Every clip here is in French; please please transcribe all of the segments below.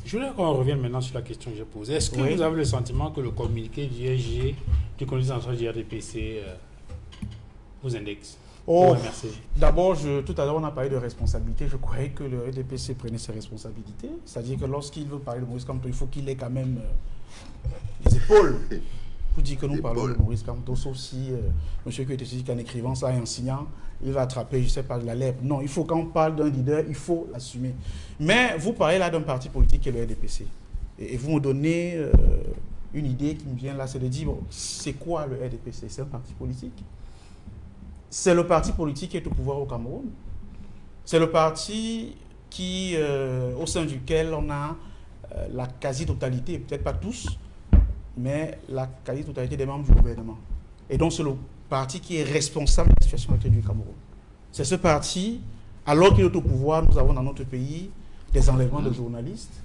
Je voudrais qu'on revienne maintenant sur la question que j'ai posée. Est-ce que vous avez le sentiment que le communiqué du SG, du Conseil central du RDPC, vous indexe? Oh, d'abord, tout à l'heure, on a parlé de responsabilité. Je croyais que le RDPC prenait ses responsabilités. C'est-à-dire que lorsqu'il veut parler de Maurice Kamto, il faut qu'il ait quand même les épaules. Pour dire que nous parlons de Maurice Kamto, sauf si monsieur Kouete dit qu'en écrivant ça et en signant, il va attraper, je ne sais pas, de la lèpre. Non, il faut, quand on parle d'un leader, il faut l'assumer. Mais vous parlez là d'un parti politique qui est le RDPC. Et vous me donnez une idée qui me vient là, c'est de dire, bon, c'est quoi le RDPC? C'est un parti politique. C'est le parti politique qui est au pouvoir au Cameroun. C'est le parti qui, au sein duquel on a la quasi-totalité, peut-être pas tous, mais la quasi-totalité des membres du gouvernement. Et donc c'est le parti qui est responsable de la situation actuelle du Cameroun. C'est ce parti, alors qu'il est au pouvoir, nous avons dans notre pays des enlèvements de journalistes,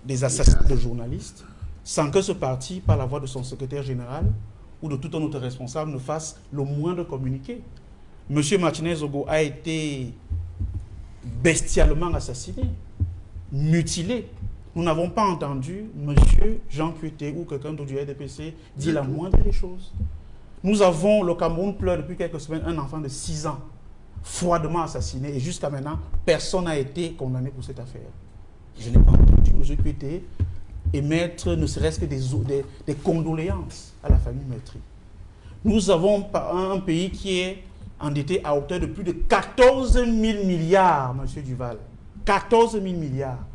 des assassinats de journalistes, sans que ce parti, par la voix de son secrétaire général, ou de tout un autre responsable ne fasse le moindre communiqué. Monsieur Martinez-Zogo a été bestialement assassiné, mutilé. Nous n'avons pas entendu monsieur Jean Kouete ou quelqu'un d'autre du RDPC dire la moindre des choses. Nous avons, le Cameroun pleure depuis quelques semaines, un enfant de 6 ans, froidement assassiné, et jusqu'à maintenant, personne n'a été condamné pour cette affaire. Je n'ai pas entendu monsieur Kouete émettre ne serait-ce que des condoléances à la famille meurtrie. Nous avons un pays qui est endetté à hauteur de plus de 14 000 milliards, M. Duval. 14 000 milliards.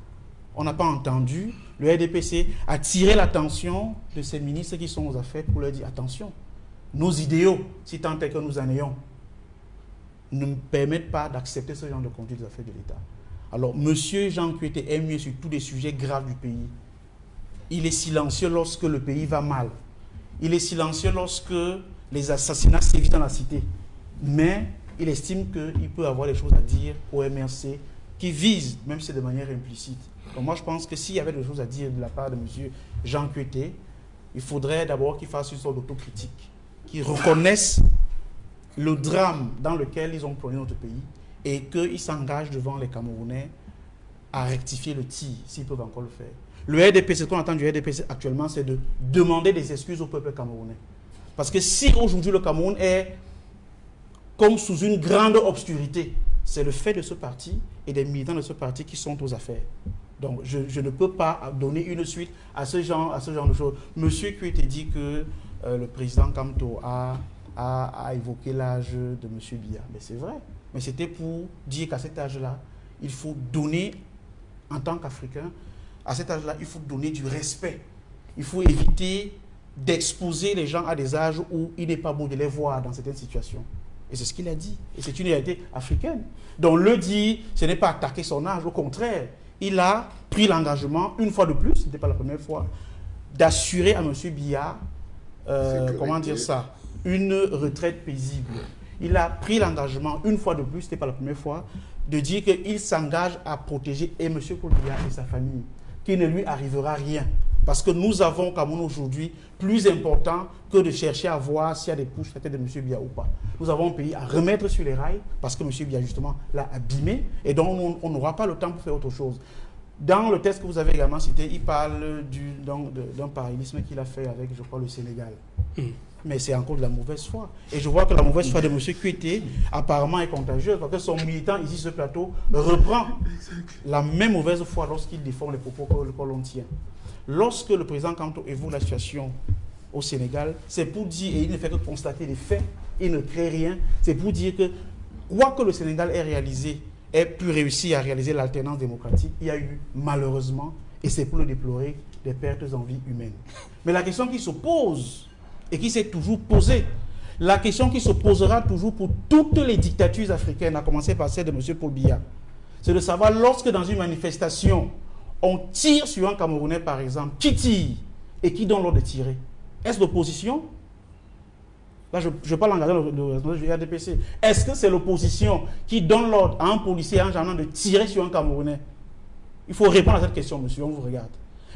On n'a pas entendu le RDPC attirer l'attention de ces ministres qui sont aux affaires pour leur dire attention, nos idéaux, si tant est que nous en ayons, ne me permettent pas d'accepter ce genre de conduite des affaires de l'État. Alors, M. Jean Kouete est mieux sur tous les sujets graves du pays. Il est silencieux lorsque le pays va mal. Il est silencieux lorsque les assassinats sévissent dans la cité. Mais il estime qu'il peut avoir des choses à dire au MRC qui visent, même si c'est de manière implicite. Donc moi, je pense que s'il y avait des choses à dire de la part de M. Jean Kouete, il faudrait d'abord qu'il fasse une sorte d'autocritique, qu'il reconnaisse le drame dans lequel ils ont plongé notre pays et qu'il s'engage devant les Camerounais à rectifier le tir, s'ils peuvent encore le faire. Le RDPC, ce qu'on attend du RDPC actuellement, c'est de demander des excuses au peuple camerounais. Parce que si aujourd'hui le Cameroun est comme sous une grande obscurité, c'est le fait de ce parti et des militants de ce parti qui sont aux affaires. Donc je ne peux pas donner une suite à ce genre de choses. Monsieur Kouete dit que le président Kamto a évoqué l'âge de Monsieur Biya. Mais c'est vrai. Mais c'était pour dire qu'à cet âge-là, il faut donner, en tant qu'Africain, à cet âge-là, il faut donner du respect. Il faut éviter d'exposer les gens à des âges où il n'est pas beau de les voir dans certaines situations. Et c'est ce qu'il a dit. Et c'est une réalité africaine. Donc le dit, ce n'est pas attaquer son âge. Au contraire, il a pris l'engagement, une fois de plus, ce n'était pas la première fois, d'assurer à M. Biya, comment dire ça, une retraite paisible. Il a pris l'engagement, une fois de plus, ce n'était pas la première fois, de dire qu'il s'engage à protéger et M. Paul Biya et sa famille, qu'il ne lui arrivera rien. Parce que nous avons, au Cameroun aujourd'hui, plus important que de chercher à voir s'il y a des couches à la tête de M. Biya ou pas. Nous avons un pays à remettre sur les rails, parce que M. Biya, justement, l'a abîmé, et donc on n'aura pas le temps pour faire autre chose. Dans le texte que vous avez également cité, il parle d'un parallélisme qu'il a fait avec, je crois, le Sénégal. Mais c'est encore de la mauvaise foi. Et je vois que la mauvaise foi de M. Kouete, apparemment, est contagieuse, parce que son militant, ici, sur ce plateau, reprend la même mauvaise foi lorsqu'il défend les propos que l'on tient. Lorsque le président Kamto évoque la situation au Sénégal, c'est pour dire, et il ne fait que constater les faits, il ne crée rien, c'est pour dire que, quoi que le Sénégal ait pu réussir à réaliser l'alternance démocratique, il y a eu, malheureusement, et c'est pour le déplorer, des pertes en vie humaine. Mais la question qui se pose, et qui s'est toujours posée, la question qui se posera toujours pour toutes les dictatures africaines, à commencer par celle de M. Paul Biya, c'est de savoir, lorsque dans une manifestation, on tire sur un Camerounais, par exemple, qui tire et qui donne l'ordre de tirer. Est-ce l'opposition? Là, je parle en regardant le RDPC. Est-ce que c'est l'opposition qui donne l'ordre à un policier, à un gendarme de tirer sur un Camerounais? Il faut répondre à cette question, monsieur, on vous regarde.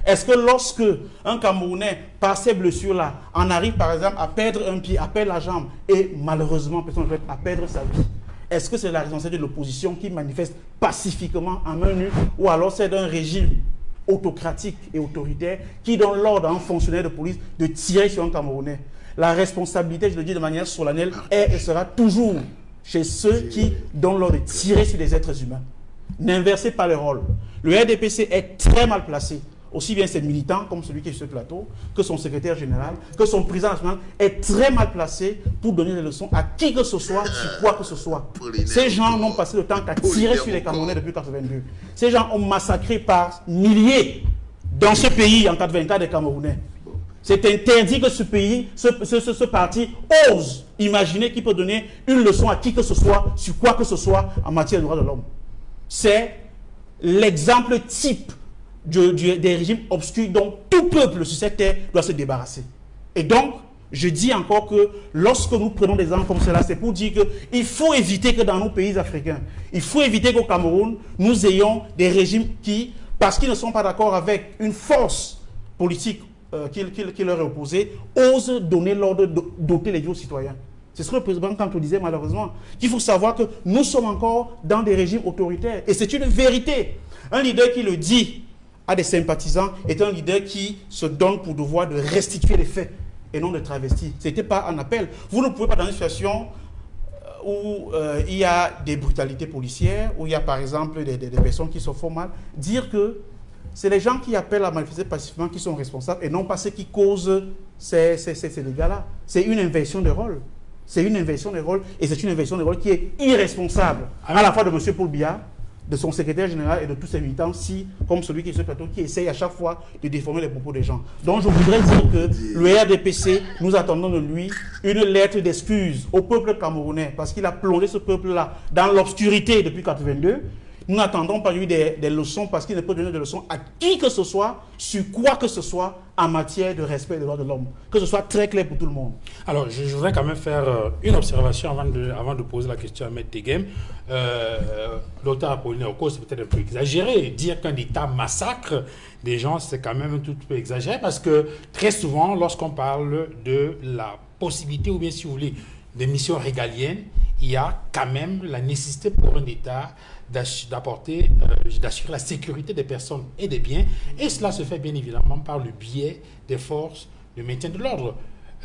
Est-ce que lorsque un Camerounais, par ces blessures-là, en arrive, par exemple, à perdre un pied, à perdre la jambe, et malheureusement, personne ne à perdre sa vie, est-ce que c'est la responsabilité de l'opposition qui manifeste pacifiquement en main nue, ou alors c'est d'un régime autocratique et autoritaire qui donne l'ordre à un fonctionnaire de police de tirer sur un Camerounais. La responsabilité, je le dis de manière solennelle, est et sera toujours chez ceux qui donnent l'ordre de tirer sur des êtres humains. N'inversez pas les rôles. Le RDPC est très mal placé. Aussi bien ses militants, comme celui qui est sur ce plateau, que son secrétaire général, que son président national, est très mal placé pour donner des leçons à qui que ce soit, sur quoi que ce soit. Ces gens n'ont passé le temps qu'à tirer sur les Camerounais depuis 1982. Ces gens ont massacré par milliers dans ce pays en 1984 des Camerounais. C'est interdit que ce pays, ce parti ose imaginer qu'il peut donner une leçon à qui que ce soit, sur quoi que ce soit en matière de droits de l'homme. C'est l'exemple type des régimes obscurs dont tout peuple sur cette terre doit se débarrasser. Et donc, je dis encore que lorsque nous prenons des exemples comme cela, c'est pour dire qu'il faut éviter que dans nos pays africains, il faut éviter qu'au Cameroun, nous ayons des régimes qui, parce qu'ils ne sont pas d'accord avec une force politique qui leur est opposée, osent donner l'ordre d'ôter les vies aux citoyens. C'est ce que le président Kanto disait malheureusement, qu'il faut savoir que nous sommes encore dans des régimes autoritaires. Et c'est une vérité. Un leader qui le dit à des sympathisants est un leader qui se donne pour devoir de restituer les faits et non de travestir. Ce n'était pas un appel. Vous ne pouvez pas dans une situation où il y a des brutalités policières, où il y a par exemple des personnes qui se font mal, dire que c'est les gens qui appellent à manifester pacifiquement qui sont responsables et non pas ceux qui causent ces dégâts-là. C'est une inversion de rôle. C'est une inversion de rôle et c'est une inversion de rôle qui est irresponsable à la fois de M. Paul Biya, de son secrétaire général et de tous ses militants, comme celui qui est sur le plateau, qui essaye à chaque fois de déformer les propos des gens. Donc je voudrais dire que le RDPC, nous attendons de lui une lettre d'excuse au peuple camerounais, parce qu'il a plongé ce peuple-là dans l'obscurité depuis 1982. Nous n'attendons pas lui des leçons, parce qu'il ne peut donner de leçons à qui que ce soit, sur quoi que ce soit, en matière de respect des droits de l'homme. Que ce soit très clair pour tout le monde. Alors, je voudrais quand même faire une observation avant de poser la question à M. Tegem. L'auteur Apollinaire Oko, c'est peut-être un peu exagéré. Dire qu'un État massacre des gens, c'est quand même un tout peu exagéré, parce que très souvent, lorsqu'on parle de la possibilité, ou bien si vous voulez, des missions régaliennes, il y a quand même la nécessité pour un État d'assurer la sécurité des personnes et des biens, et cela se fait bien évidemment par le biais des forces de maintien de l'ordre.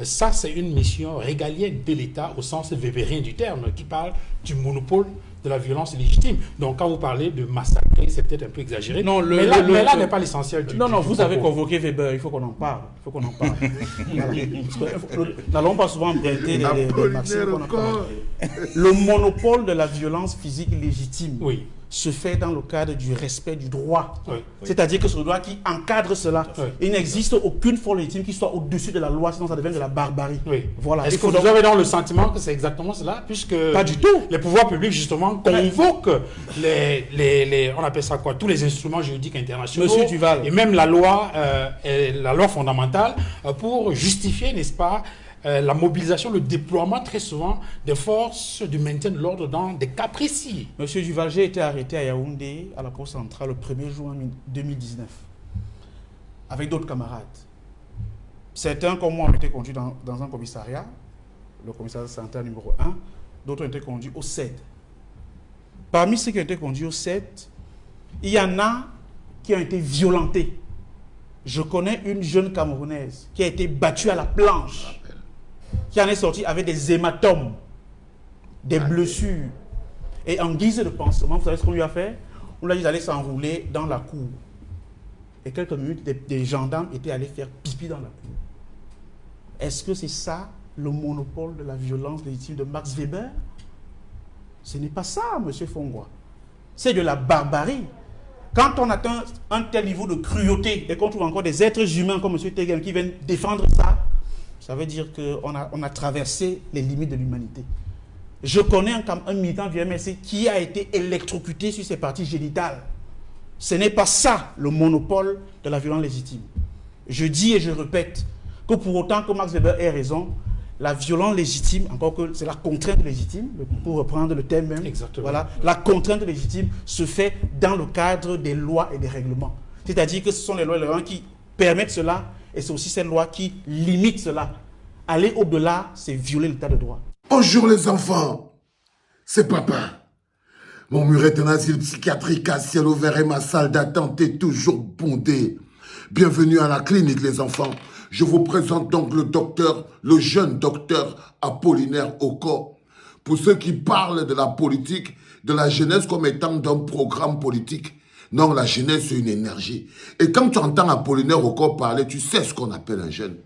Ça, c'est une mission régalienne de l'État au sens weberien du terme, qui parle du monopole de la violence légitime. Donc, quand vous parlez de massacrer, c'est peut-être un peu exagéré. Non, mais là n'est pas l'essentiel du Non, vous avez propos. convoqué Weber, il faut qu'on en parle. Nous n'allons pas souvent emprunter des maximes qu'on a commenté. Le monopole de la violence physique légitime se fait dans le cadre du respect du droit. C'est-à-dire que c'est le droit qui encadre cela. Il n'existe aucune forme légitime qui soit au-dessus de la loi, sinon ça devient de la barbarie. Voilà. Est-ce que vous avez dans le sentiment que c'est exactement cela, puisque pas du tout. Les pouvoirs publics, justement, convoquent on appelle ça quoi, tous les instruments juridiques internationaux, Monsieur Duval, et même la loi fondamentale, pour justifier, n'est-ce pas, la mobilisation, le déploiement très souvent des forces du maintien de l'ordre dans des cas précis. Monsieur Duval, j'ai été arrêté à Yaoundé, à la poste centrale, le 1er juin 2019, avec d'autres camarades. Certains, comme moi, ont été conduits dans un commissariat, le commissariat central numéro 1, d'autres ont été conduits au CED. Parmi ceux qui ont été conduits au CED, il y en a qui ont été violentés. Je connais une jeune Camerounaise qui a été battue à la planche, qui en est sortie avec des hématomes, des blessures. Et en guise de pansement, vous savez ce qu'on lui a fait? On lui a dit d'aller s'enrouler dans la cour. Et quelques minutes, des gendarmes étaient allés faire pipi dans la cour. Est-ce que c'est ça le monopole de la violence légitime de Max Weber? Ce n'est pas ça, monsieur Fongwa. C'est de la barbarie. Quand on atteint un tel niveau de cruauté et qu'on trouve encore des êtres humains comme monsieur Tegem qui viennent défendre ça, ça veut dire qu'on a traversé les limites de l'humanité. Je connais un militant du MSC qui a été électrocuté sur ses parties génitales. Ce n'est pas ça le monopole de la violence légitime. Je dis et je répète que pour autant que Max Weber ait raison, la violence légitime, encore que c'est la contrainte légitime, pour reprendre le thème même, voilà, la contrainte légitime se fait dans le cadre des lois et des règlements. C'est-à-dire que ce sont les lois et les règlements qui permettent cela, et c'est aussi ces lois qui limitent cela. Aller au-delà, c'est violer l'état de droit. Bonjour les enfants, c'est papa. Mon mur est un asile psychiatrique à ciel ouvert et ma salle d'attente est toujours bondée. Bienvenue à la clinique, les enfants. Je vous présente donc le jeune docteur Apollinaire Oko. Pour ceux qui parlent de la politique, de la jeunesse comme étant d'un programme politique. Non, la jeunesse, c'est une énergie. Et quand tu entends Apollinaire Oko parler, tu sais ce qu'on appelle un jeune.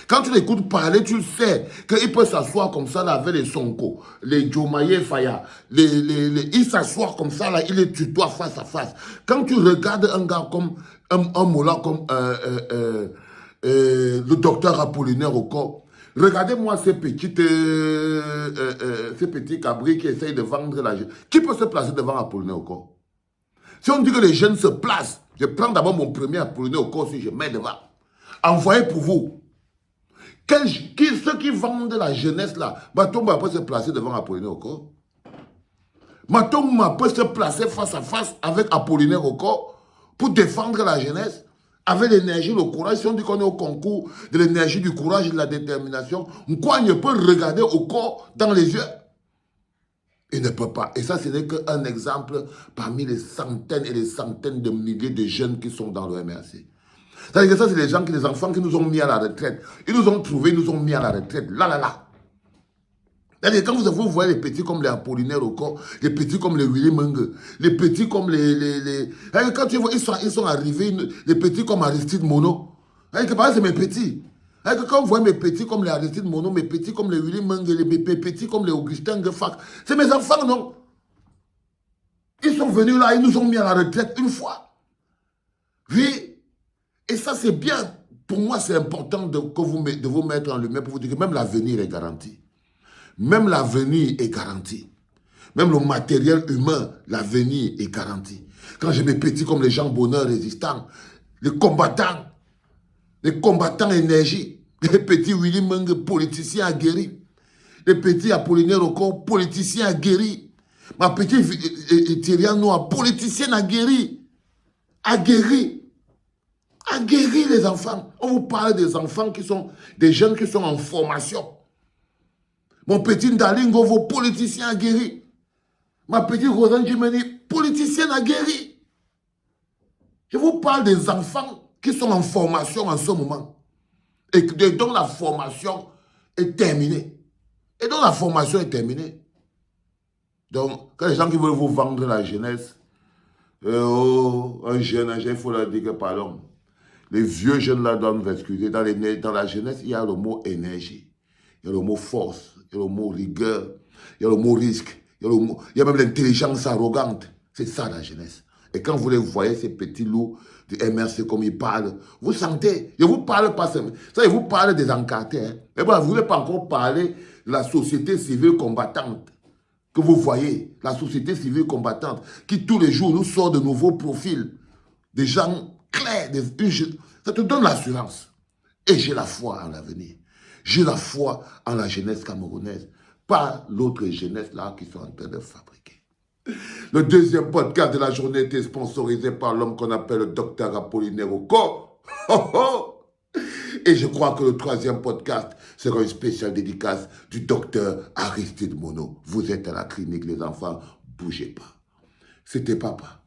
Quand tu l'écoutes parler, tu sais qu'il peut s'asseoir comme ça là avec les Sonko, les Diomaye Faya, il s'assoit comme ça là, il les tutoie face à face. Quand tu regardes un gars comme un mola comme le docteur Apollinaire Oko, regardez-moi ces petits cabris qui essayent de vendre la jeune. Qui peut se placer devant Apollinaire Oko? Si on dit que les jeunes se placent, je prends d'abord mon premier Apollinaire Oko si je mets devant. Envoyez pour vous. Ceux qui vendent la jeunesse là, Matomba peut se placer devant Apollinaire Oko. Matomba peut se placer face à face avec Apollinaire Oko pour défendre la jeunesse avec l'énergie, le courage. Si on dit qu'on est au concours de l'énergie, du courage et de la détermination, quoi ne peut regarder Oko dans les yeux? Il ne peut pas. Et ça, ce n'est qu'un exemple parmi les centaines et les centaines de milliers de jeunes qui sont dans le MRC. C'est-à-dire que ça, c'est les enfants qui nous ont mis à la retraite. Ils nous ont trouvés, ils nous ont mis à la retraite. Là. C'est-à-dire quand vous voyez les petits comme les Apollinaire Oko, les petits comme les Willy Menge, les petits comme les... Quand tu vois, ils sont arrivés, les petits comme Aristide Mono. C'est mes petits. Quand vous voyez mes petits comme les Aristide Mono, mes petits comme les Willy Menge, mes petits comme les Augustin Gefak, c'est mes enfants, non? Ils sont venus là, ils nous ont mis à la retraite une fois. Oui. Et ça, c'est bien. Pour moi, c'est important de vous mettre en lumière pour vous dire que même l'avenir est garanti. Même l'avenir est garanti. Même le matériel humain, l'avenir est garanti. Quand j'ai mes petits comme les gens bonheur résistants, les combattants énergie, les petits Willy Menge, politiciens aguerris, les petits Apollinaire Oko, politiciens aguerris, ma petite Thierry Noir, politicienne aguerrie, aguerris les enfants. On vous parle des enfants qui sont des jeunes qui sont en formation. Mon petit Ndalingo, vos politiciens aguerris. Ma petite Rosanne Jimeni, politicienne aguerrie. Je vous parle des enfants qui sont en formation en ce moment. Et dont la formation est terminée. Donc, quand les gens qui veulent vous vendre la jeunesse, un jeune, il faut leur dire que pardon. Les vieux jeunes là doivent nous excuser. Dans la jeunesse, il y a le mot énergie, il y a le mot force, il y a le mot rigueur, il y a le mot risque, il y a même l'intelligence arrogante. C'est ça la jeunesse. Et quand vous les voyez, ces petits loups du MRC comme ils parlent, vous sentez, je vous parle pas ça, je vous parle des encartés. Hein. Mais bon, vous ne voulez pas encore parler de la société civile combattante que vous voyez, la société civile combattante qui tous les jours nous sort de nouveaux profils, des gens clair, ça te donne l'assurance. Et j'ai la foi en l'avenir. J'ai la foi en la jeunesse camerounaise, pas l'autre jeunesse là qui sont en train de fabriquer. Le deuxième podcast de la journée était sponsorisé par l'homme qu'on appelle le docteur Apollinaire Oko. Et je crois que le troisième podcast sera une spéciale dédicace du docteur Aristide Mono. Vous êtes à la clinique, les enfants, bougez pas. C'était papa.